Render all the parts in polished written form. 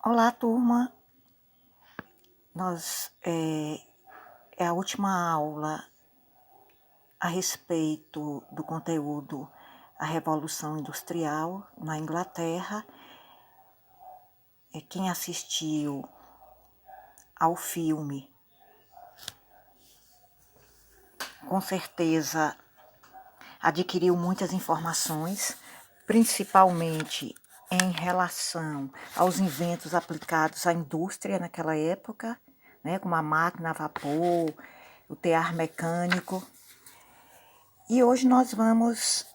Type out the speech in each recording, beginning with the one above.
Olá, turma. É a última aula a respeito do conteúdo A Revolução Industrial na Inglaterra. Quem assistiu ao filme, com certeza adquiriu muitas informações, principalmente em relação aos inventos aplicados à indústria naquela época, né, como a máquina a vapor, o tear mecânico. E hoje nós vamos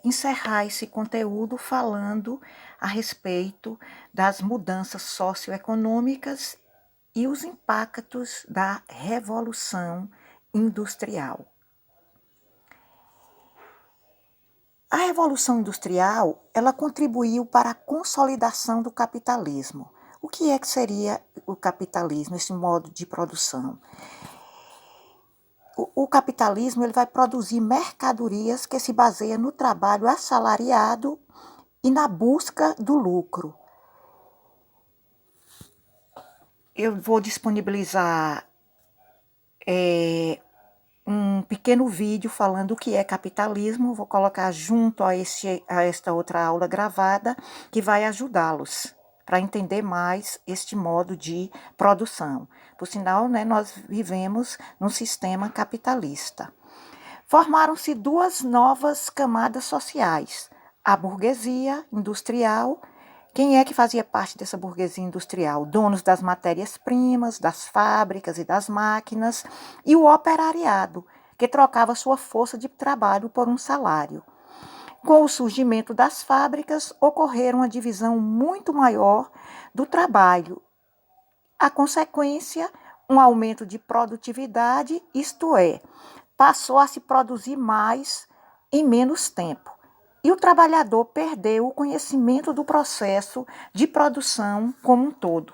encerrar esse conteúdo falando a respeito das mudanças socioeconômicas e os impactos da Revolução Industrial. A Revolução Industrial, ela contribuiu para a consolidação do capitalismo. O que seria o capitalismo, esse modo de produção? O capitalismo ele vai produzir mercadorias que se baseiam no trabalho assalariado e na busca do lucro. Eu vou disponibilizar um pequeno vídeo falando o que é capitalismo, vou colocar junto a esta outra aula gravada, que vai ajudá-los para entender mais este modo de produção. Por sinal, né, nós vivemos num sistema capitalista. Formaram-se duas novas camadas sociais, a burguesia industrial. Quem é que fazia parte dessa burguesia industrial? Donos das matérias-primas, das fábricas e das máquinas, e o operariado, que trocava sua força de trabalho por um salário. Com o surgimento das fábricas, ocorreu uma divisão muito maior do trabalho. A consequência, um aumento de produtividade, isto é, passou a se produzir mais em menos tempo. E o trabalhador perdeu o conhecimento do processo de produção como um todo.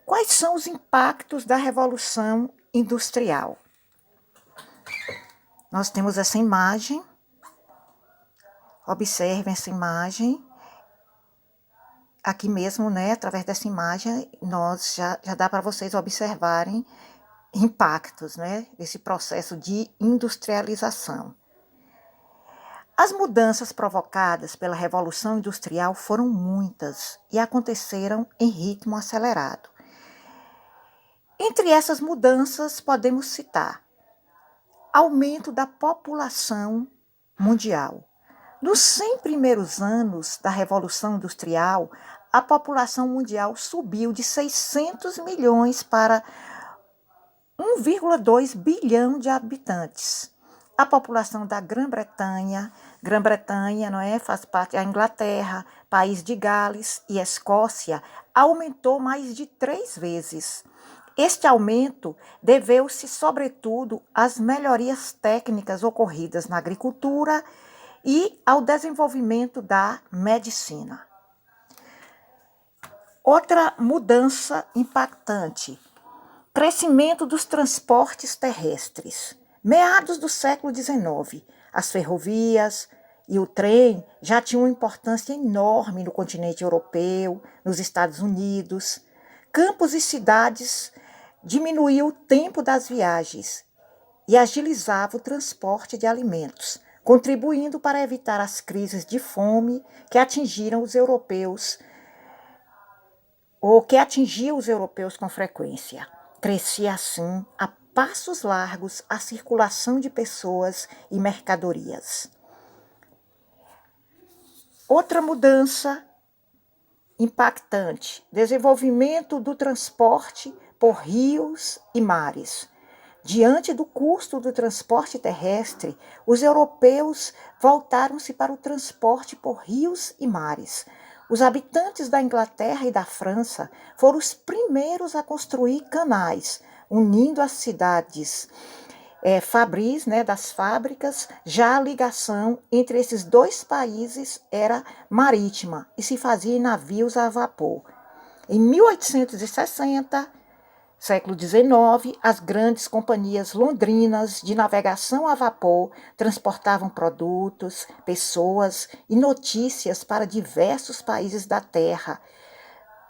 Quais são os impactos da Revolução Industrial? Nós temos essa imagem. Observem essa imagem. Aqui mesmo, né, através dessa imagem, nós já dá para vocês observarem impactos, né, desse processo de industrialização. As mudanças provocadas pela Revolução Industrial foram muitas e aconteceram em ritmo acelerado. Entre essas mudanças, podemos citar aumento da população mundial. Nos 100 primeiros anos da Revolução Industrial, a população mundial subiu de 600 milhões para 1,2 bilhão de habitantes. A população da Grã-Bretanha, não é, faz parte da Inglaterra, País de Gales e Escócia, aumentou mais de 3 vezes. Este aumento deveu-se, sobretudo, às melhorias técnicas ocorridas na agricultura e ao desenvolvimento da medicina. Outra mudança impactante: crescimento dos transportes terrestres. Meados do século XIX, as ferrovias e o trem já tinham uma importância enorme no continente europeu, nos Estados Unidos. Campos e cidades diminuíam o tempo das viagens e agilizava o transporte de alimentos, contribuindo para evitar as crises de fome que atingiam os europeus com frequência. Crescia assim a passos largos a circulação de pessoas e mercadorias. Outra mudança impactante: desenvolvimento do transporte por rios e mares. Diante do custo do transporte terrestre, os europeus voltaram-se para o transporte por rios e mares. Os habitantes da Inglaterra e da França foram os primeiros a construir canais, unindo as cidades fabris, né, das fábricas. Já a ligação entre esses dois países era marítima e se fazia em navios a vapor. Em 1860, Século XIX, as grandes companhias londrinas de navegação a vapor transportavam produtos, pessoas e notícias para diversos países da Terra,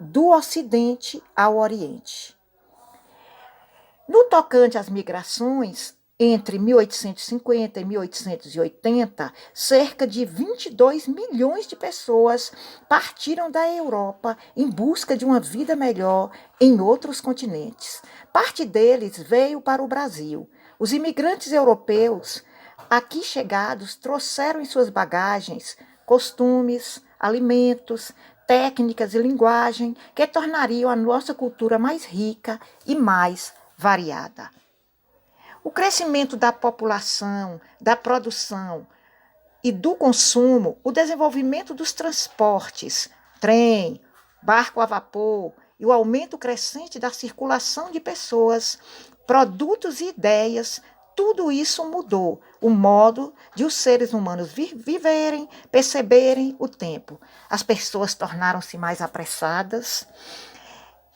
do Ocidente ao Oriente. No tocante às migrações, entre 1850 e 1880, cerca de 22 milhões de pessoas partiram da Europa em busca de uma vida melhor em outros continentes. Parte deles veio para o Brasil. Os imigrantes europeus aqui chegados trouxeram em suas bagagens costumes, alimentos, técnicas e linguagem que tornariam a nossa cultura mais rica e mais variada. O crescimento da população, da produção e do consumo, o desenvolvimento dos transportes, trem, barco a vapor e o aumento crescente da circulação de pessoas, produtos e ideias, tudo isso mudou o modo de os seres humanos viverem, perceberem o tempo. As pessoas tornaram-se mais apressadas.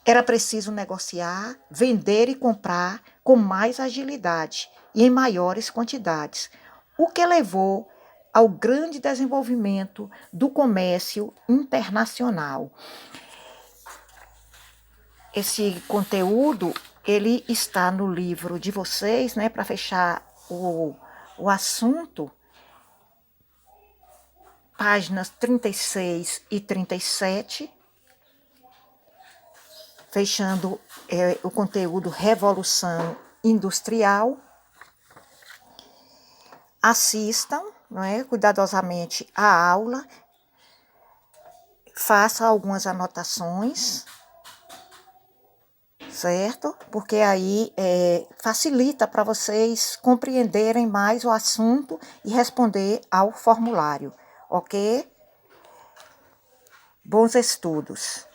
Era preciso negociar, vender e comprar com mais agilidade e em maiores quantidades, o que levou ao grande desenvolvimento do comércio internacional. Esse conteúdo, ele está no livro de vocês, né, para fechar o assunto, páginas 36 e 37, fechando o conteúdo Revolução Industrial. Assistam, não é, cuidadosamente a aula, faça algumas anotações, certo? Porque aí facilita para vocês compreenderem mais o assunto e responder ao formulário, ok? Bons estudos!